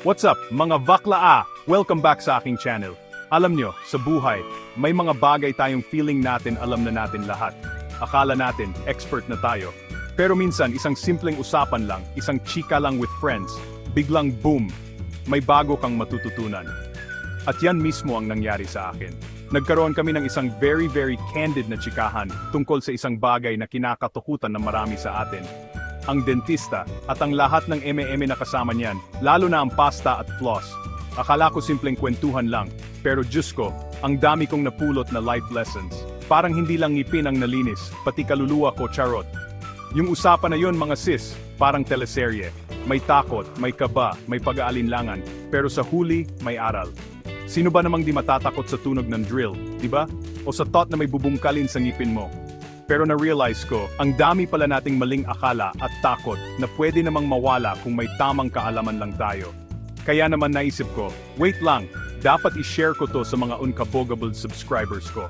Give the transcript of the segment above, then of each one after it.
What's up, mga bakla? Welcome back sa aking channel. Alam nyo, sa buhay, may mga bagay tayong feeling natin alam na natin lahat. Akala natin, expert na tayo. Pero minsan, isang simpleng usapan lang, isang chika lang with friends, biglang boom, may bago kang matututunan. At yan mismo ang nangyari sa akin. Nagkaroon kami ng isang very candid na chikahan tungkol sa isang bagay na kinakatakutan ng marami sa atin. Ang dentista, at ang lahat ng eme-eme na kasama niyan, lalo na ang pasta at floss. Akala ko simpleng kwentuhan lang, pero Diyos ko, ang dami kong napulot na life lessons. Parang hindi lang ngipin ang nalinis, pati kaluluwa ko charot. Yung usapan na yon mga sis, parang teleserye. May takot, may kaba, may pag-aalinlangan, pero sa huli, may aral. Sino ba namang di matatakot sa tunog ng drill, di ba? O sa thought na may bubungkalin sa ngipin mo? Pero na-realize ko, ang dami pala nating maling akala at takot na pwede namang mawala kung may tamang kaalaman lang tayo. Kaya naman naisip ko, wait lang, dapat i-share ko to sa mga unkabogable subscribers ko.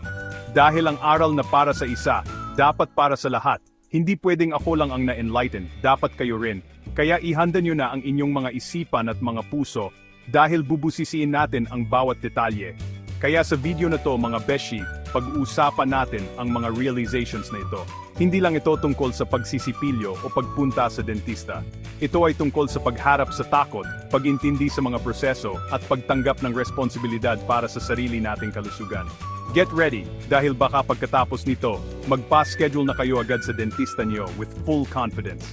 Dahil ang aral na para sa isa, dapat para sa lahat. Hindi pwedeng ako lang ang na-enlighten, dapat kayo rin. Kaya ihanda nyo na ang inyong mga isipan at mga puso, dahil bubusisiin natin ang bawat detalye. Kaya sa video na to mga beshi, pag-uusapan natin ang mga realizations na ito. Hindi lang ito tungkol sa pagsisipilyo o pagpunta sa dentista. Ito ay tungkol sa pagharap sa takot, pag-intindi sa mga proseso, at pagtanggap ng responsibilidad para sa sarili nating kalusugan. Get ready, dahil baka pagkatapos nito, magpa-schedule na kayo agad sa dentista niyo with full confidence.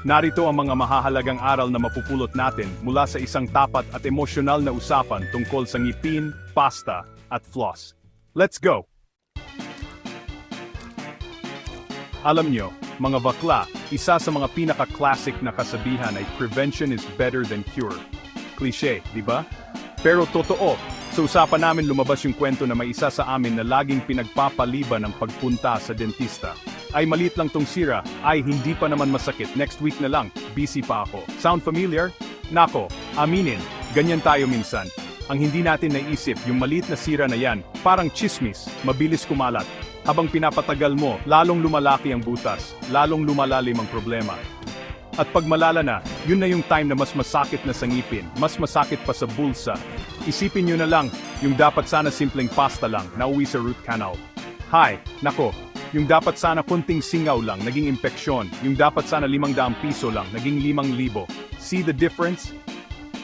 Narito ang mga mahahalagang aral na mapupulot natin mula sa isang tapat at emosyonal na usapan tungkol sa ngipin, pasta, at floss. Let's go! Alam nyo, mga bakla, isa sa mga pinaka-classic na kasabihan ay prevention is better than cure. Cliché, di ba? Pero totoo, sa usapan namin lumabas yung kwento na may isa sa amin na laging pinagpapaliban ng pagpunta sa dentista. Ay maliit lang tong sira, ay hindi pa naman masakit, next week na lang, busy pa ako. Sound familiar? Nako, aminin, ganyan tayo minsan. Ang hindi natin naisip, yung maliit na sira na yan, parang chismis, mabilis kumalat. Habang pinapatagal mo, lalong lumalaki ang butas, lalong lumalalim ang problema. At pag malala na, yun na yung time na mas masakit na sa ngipin, mas masakit pa sa bulsa. Isipin nyo na lang, yung dapat sana simpleng pasta lang, nauwi sa root canal. Hay, nako, yung dapat sana kunting singaw lang, naging impeksyon. Yung dapat sana 500 piso lang, naging 5,000. See the difference?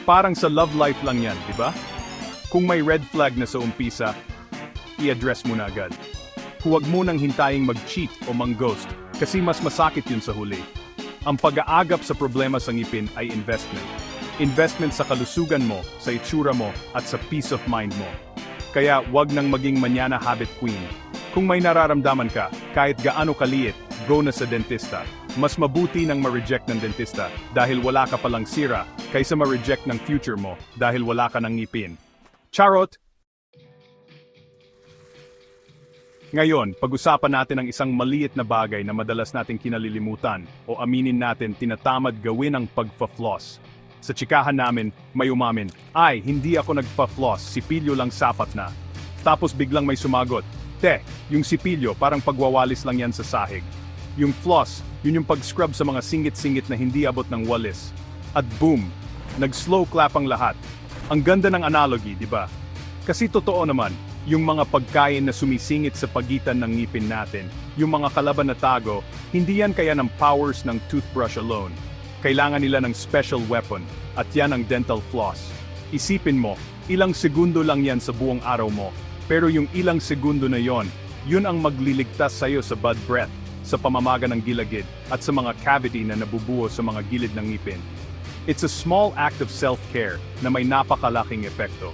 Parang sa love life lang yan, di ba? Kung may red flag na sa umpisa, i-address mo na agad. Huwag mo nang hintaying mag-cheat o mang-ghost, kasi mas masakit yun sa huli. Ang pag-aagap sa problema sa ngipin ay investment. Investment sa kalusugan mo, sa itsura mo, at sa peace of mind mo. Kaya wag nang maging manyana habit queen. Kung may nararamdaman ka, kahit gaano kaliit, go na sa dentista. Mas mabuti nang ma-reject ng dentista dahil wala ka palang sira, kaysa ma-reject ng future mo dahil wala ka ng ngipin. Charot! Ngayon, pag-usapan natin ang isang maliit na bagay na madalas nating kinalilimutan o aminin natin tinatamad gawin ang pagfa-floss. Sa tsikahan namin, may umamin, ay, hindi ako nagpa-floss, sipilyo lang sapat na. Tapos biglang may sumagot, te, yung sipilyo parang pagwawalis lang yan sa sahig. Yung floss, yun yung pag-scrub sa mga singit-singit na hindi abot ng walis. At boom, nag-slow clap ang lahat. Ang ganda ng analogy, di ba? Kasi totoo naman, yung mga pagkain na sumisingit sa pagitan ng ngipin natin, yung mga kalaban na tago, hindi yan kaya ng powers ng toothbrush alone. Kailangan nila ng special weapon, at yan ang dental floss. Isipin mo, ilang segundo lang yan sa buong araw mo. Pero yung ilang segundo na yon, yun ang magliligtas sa'yo sa bad breath, sa pamamaga ng gilagid, at sa mga cavity na nabubuo sa mga gilid ng ngipin. It's a small act of self-care na may napakalaking epekto.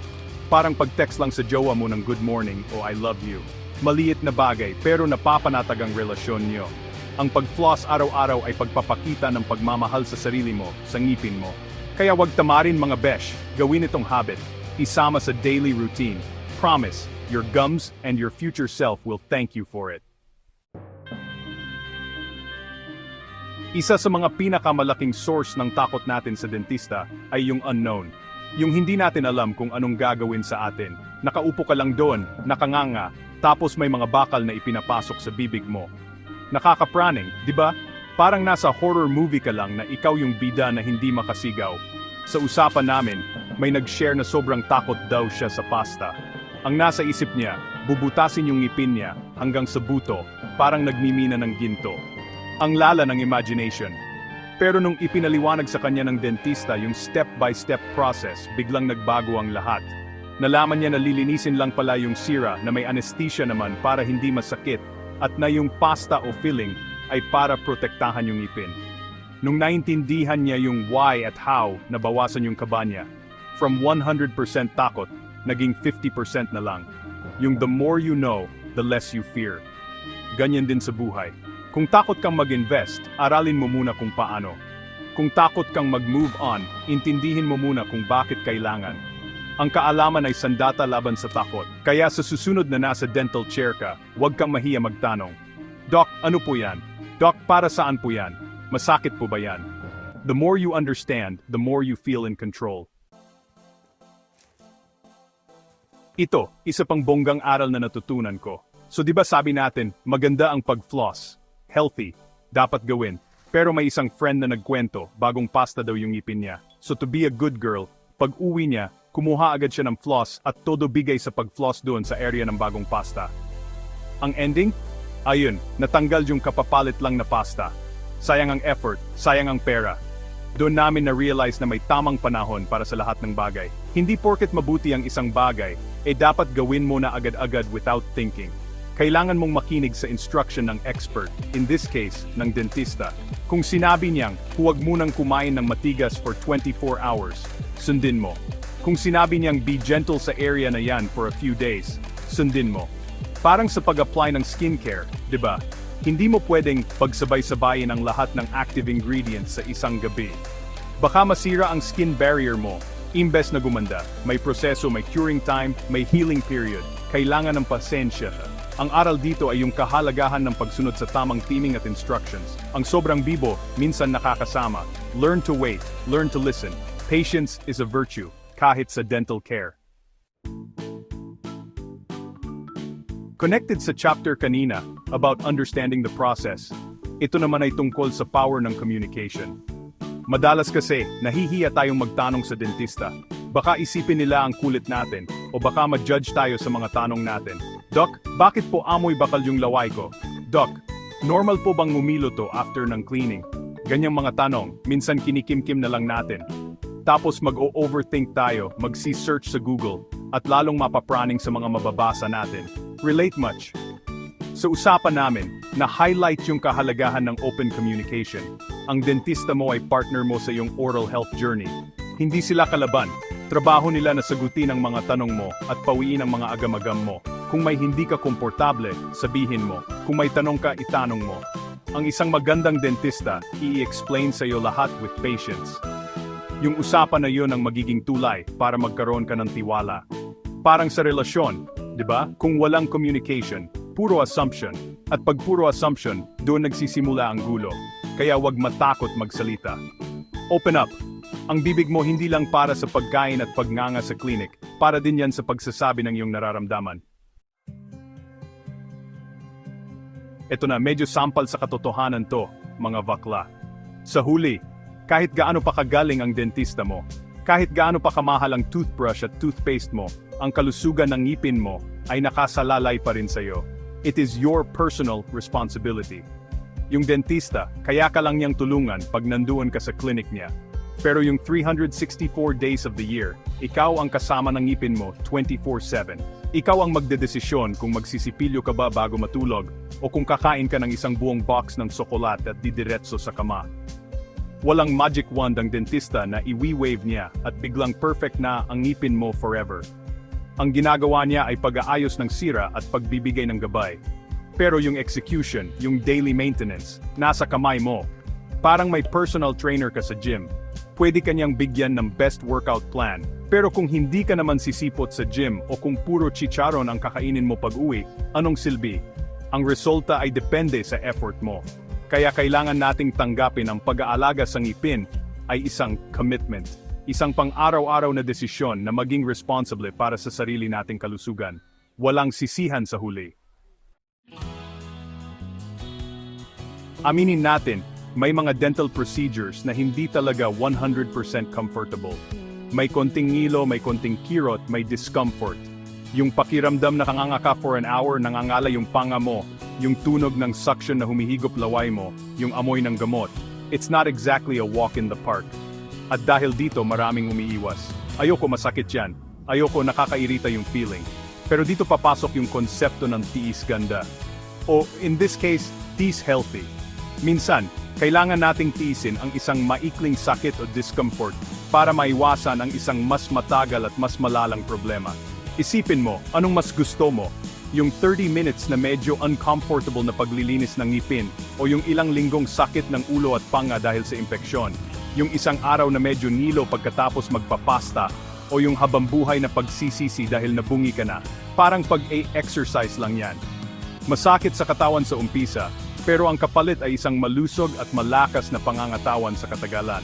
Parang pag-text lang sa jowa mo ng good morning o I love you. Maliit na bagay pero napapanatag ang relasyon nyo. Ang pag-floss araw-araw ay pagpapakita ng pagmamahal sa sarili mo, sa ngipin mo. Kaya wag tamarin mga besh, gawin itong habit. Isama sa daily routine. Promise, your gums and your future self will thank you for it. Isa sa mga pinakamalaking source ng takot natin sa dentista ay yung unknown. Yung hindi natin alam kung anong gagawin sa atin. Nakaupo ka lang doon, nakanganga, tapos may mga bakal na ipinapasok sa bibig mo. Nakakapraning, di ba? Parang nasa horror movie ka lang na ikaw yung bida na hindi makasigaw. Sa usapan namin, may nag-share na sobrang takot daw siya sa pasta. Ang nasa isip niya, bubutasin yung ngipin niya hanggang sa buto, parang nagmimina ng ginto. Ang lala ng imagination. Pero nung ipinaliwanag sa kanya ng dentista yung step-by-step process, biglang nagbago ang lahat. Nalaman niya na lilinisin lang pala yung sira na may anesthesia naman para hindi masakit, at na yung pasta o filling ay para protektahan yung ngipin. Nung naintindihan niya yung why at how, nabawasan yung kaba niya. From 100% takot, naging 50% na lang. Yung the more you know, the less you fear. Ganyan din sa buhay. Kung takot kang mag-invest, aralin mo muna kung paano. Kung takot kang mag-move on, intindihin mo muna kung bakit kailangan. Ang kaalaman ay sandata laban sa takot. Kaya sa susunod na nasa dental chair ka, huwag kang mahiya magtanong. Doc, ano po yan? Doc, para saan po yan? Masakit po ba yan? The more you understand, the more you feel in control. Ito, isa pang bonggang aral na natutunan ko. So 'di ba sabi natin, maganda ang pag-floss. Healthy. Dapat gawin. Pero may isang friend na nagkwento, bagong pasta daw yung ngipin niya. So to be a good girl, pag uwi niya, kumuha agad siya ng floss at todo bigay sa pag-floss doon sa area ng bagong pasta. Ang ending? Ayun, natanggal yung kapapalit lang na pasta. Sayang ang effort, sayang ang pera. Doon namin na-realize na may tamang panahon para sa lahat ng bagay. Hindi porket mabuti ang isang bagay, dapat gawin mo na agad-agad without thinking. Kailangan mong makinig sa instruction ng expert, in this case, ng dentista. Kung sinabi niyang, huwag munang kumain ng matigas for 24 hours, sundin mo. Kung sinabi niyang be gentle sa area na yan for a few days, sundin mo. Parang sa pag-apply ng skincare, di ba? Hindi mo pwedeng pagsabay-sabayin ang lahat ng active ingredients sa isang gabi. Baka masira ang skin barrier mo. Imbes na gumanda, may proseso, may curing time, may healing period. Kailangan ng pasensya. Ang aral dito ay yung kahalagahan ng pagsunod sa tamang timing at instructions. Ang sobrang bibo, minsan nakakasama. Learn to wait, learn to listen. Patience is a virtue, kahit sa dental care. Connected sa chapter kanina, about understanding the process, ito naman ay tungkol sa power ng communication. Madalas kasi, nahihiya tayong magtanong sa dentista. Baka isipin nila ang kulit natin, o baka ma-judge tayo sa mga tanong natin. Doc, bakit po amoy bakal yung laway ko? Doc, normal po bang ngumilo to after ng cleaning? Ganyang mga tanong, minsan kinikimkim na lang natin. Tapos mag-o-overthink tayo, mag-search sa Google, at lalong mapapraning sa mga mababasa natin. Relate much? Sa usapan namin, na-highlight yung kahalagahan ng open communication. Ang dentista mo ay partner mo sa iyong oral health journey. Hindi sila kalaban. Trabaho nila na sagutin ang mga tanong mo at pawiin ang mga agam-agam mo. Kung may hindi ka komportable, sabihin mo. Kung may tanong ka, itanong mo. Ang isang magandang dentista, i-explain sa iyo lahat with patience. Yung usapan na yun ang magiging tulay para magkaroon ka ng tiwala. Parang sa relasyon, di ba? Kung walang communication, puro assumption. At pag puro assumption, doon nagsisimula ang gulo. Kaya wag matakot magsalita. Open up. Ang bibig mo hindi lang para sa pagkain at pagnganga sa clinic, para din yan sa pagsasabi ng iyong nararamdaman. Ito na, medyo sampal sa katotohanan to, mga bakla. Sa huli, kahit gaano pa kagaling ang dentista mo, kahit gaano pa kamahal ang toothbrush at toothpaste mo, ang kalusugan ng ngipin mo ay nakasalalay pa rin sa iyo. It is your personal responsibility. Yung dentista, kaya ka lang niyang tulungan pag nandoon ka sa clinic niya. Pero yung 364 days of the year, ikaw ang kasama ng ngipin mo 24/7. Ikaw ang magdedesisyon kung magsisipilyo ka ba bago matulog o kung kakain ka ng isang buong box ng sokolat at didiretso sa kama. Walang magic wand ang dentista na i-wave niya at biglang perfect na ang ngipin mo forever. Ang ginagawa niya ay pag-aayos ng sira at pagbibigay ng gabay. Pero yung execution, yung daily maintenance, nasa kamay mo. Parang may personal trainer ka sa gym. Pwede kanyang bigyan ng best workout plan. Pero kung hindi ka naman sisipot sa gym o kung puro chicharon ang kakainin mo pag-uwi, anong silbi? Ang resulta ay depende sa effort mo. Kaya kailangan nating tanggapin ang pag-aalaga sa ngipin ay isang commitment. Isang pang-araw-araw na desisyon na maging responsable para sa sarili nating kalusugan. Walang sisihan sa huli. Aminin natin, May mga dental procedures na hindi talaga 100% comfortable. May konting ngilo, may konting kirot, may discomfort. Yung pakiramdam na kanganga for an hour, nangangala yung panga mo, yung tunog ng suction na humihigop laway mo, yung amoy ng gamot. It's not exactly a walk in the park. At dahil dito maraming umiiwas. Ayoko masakit yan. Ayoko nakakairita yung feeling. Pero dito papasok yung konsepto ng tiis ganda. O in this case, tiis healthy. Minsan, kailangan nating tiisin ang isang maikling sakit o discomfort para maiwasan ang isang mas matagal at mas malalang problema. Isipin mo, anong mas gusto mo? Yung 30 minutes na medyo uncomfortable na paglilinis ng ngipin o yung ilang linggong sakit ng ulo at panga dahil sa impeksyon? Yung isang araw na medyo nilo pagkatapos magpapasta o yung habambuhay na pagsisisi dahil nabungi ka na? Parang pag-exercise lang yan. Masakit sa katawan sa umpisa, pero ang kapalit ay isang malusog at malakas na pangangatawan sa katagalan.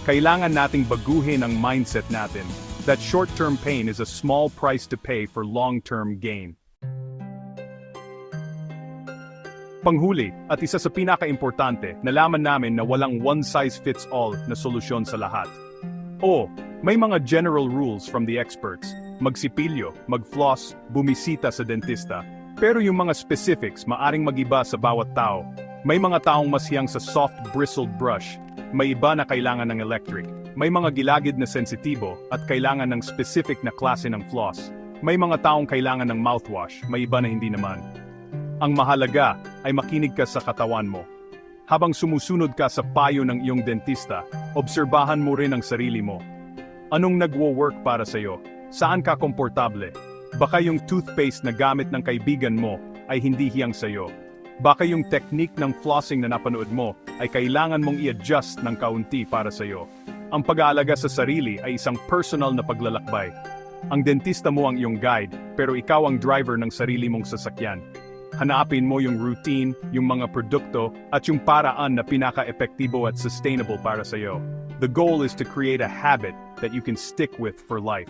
Kailangan nating baguhin ang mindset natin that short-term pain is a small price to pay for long-term gain. Panghuli, at isa sa pinaka-importante, nalaman namin na walang one-size-fits-all na solusyon sa lahat. O, may mga general rules from the experts. Magsipilyo, mag-floss, bumisita sa dentista. Pero yung mga specifics maaring mag-iba sa bawat tao. May mga taong mas hiyang sa soft bristled brush, may iba na kailangan ng electric. May mga gilagid na sensitibo at kailangan ng specific na klase ng floss. May mga taong kailangan ng mouthwash, may iba na hindi naman. Ang mahalaga ay makinig ka sa katawan mo. Habang sumusunod ka sa payo ng iyong dentista, obserbahan mo rin ang sarili mo. Anong nagwo-work para sa'yo? Saan ka komportable? Baka yung toothpaste na gamit ng kaibigan mo ay hindi hiyang sa'yo. Baka yung technique ng flossing na napanood mo ay kailangan mong i-adjust ng kaunti para sa'yo. Ang pag-aalaga sa sarili ay isang personal na paglalakbay. Ang dentista mo ang iyong guide, pero ikaw ang driver ng sarili mong sasakyan. Hanapin mo yung routine, yung mga produkto, at yung paraan na pinaka-epektibo at sustainable para sa'yo. The goal is to create a habit that you can stick with for life.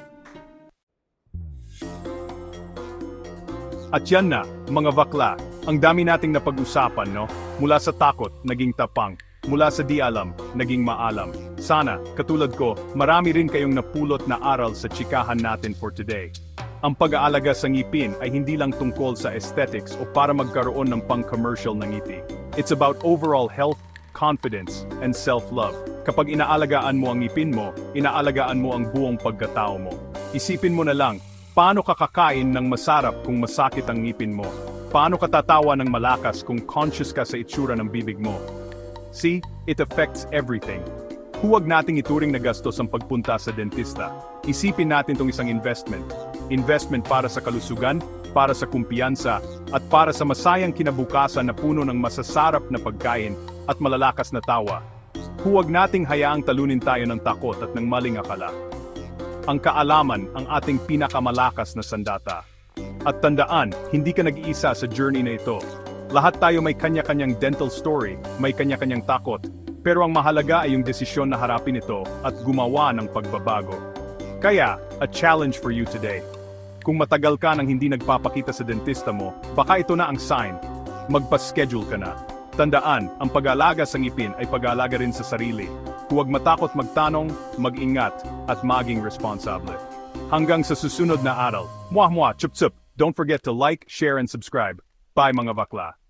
At yan na, mga bakla, ang dami nating napag-usapan, no? Mula sa takot, naging tapang. Mula sa di alam, naging maalam. Sana, katulad ko, marami rin kayong napulot na aral sa chikahan natin for today. Ang pag-aalaga sa ngipin ay hindi lang tungkol sa aesthetics o para magkaroon ng pang-commercial na ngiti. It's about overall health, confidence, and self-love. Kapag inaalagaan mo ang ngipin mo, inaalagaan mo ang buong pagkatao mo. Isipin mo na lang, paano ka kakain ng masarap kung masakit ang ngipin mo? Paano ka tatawa ng malakas kung conscious ka sa itsura ng bibig mo? See, it affects everything. Huwag nating ituring na gastos ang pagpunta sa dentista. Isipin natin itong isang investment. Investment para sa kalusugan, para sa kumpiyansa, at para sa masayang kinabukasan na puno ng masasarap na pagkain at malalakas na tawa. Huwag nating hayaang talunin tayo ng takot at ng maling akala. Ang kaalaman ang ating pinakamalakas na sandata. At tandaan, hindi ka nag-iisa sa journey na ito. Lahat tayo may kanya-kanyang dental story, may kanya-kanyang takot, pero ang mahalaga ay yung desisyon na harapin ito at gumawa ng pagbabago. Kaya, a challenge for you today. Kung matagal ka nang hindi nagpapakita sa dentista mo, baka ito na ang sign. Magpa-schedule ka na. Tandaan, ang pag-aalaga sa ngipin ay pag-aalaga rin sa sarili. Huwag matakot magtanong, mag-ingat, at maging responsable. Hanggang sa susunod na aral. Muah muah, chup chup. Don't forget to like, share, and subscribe. Bye mga bakla.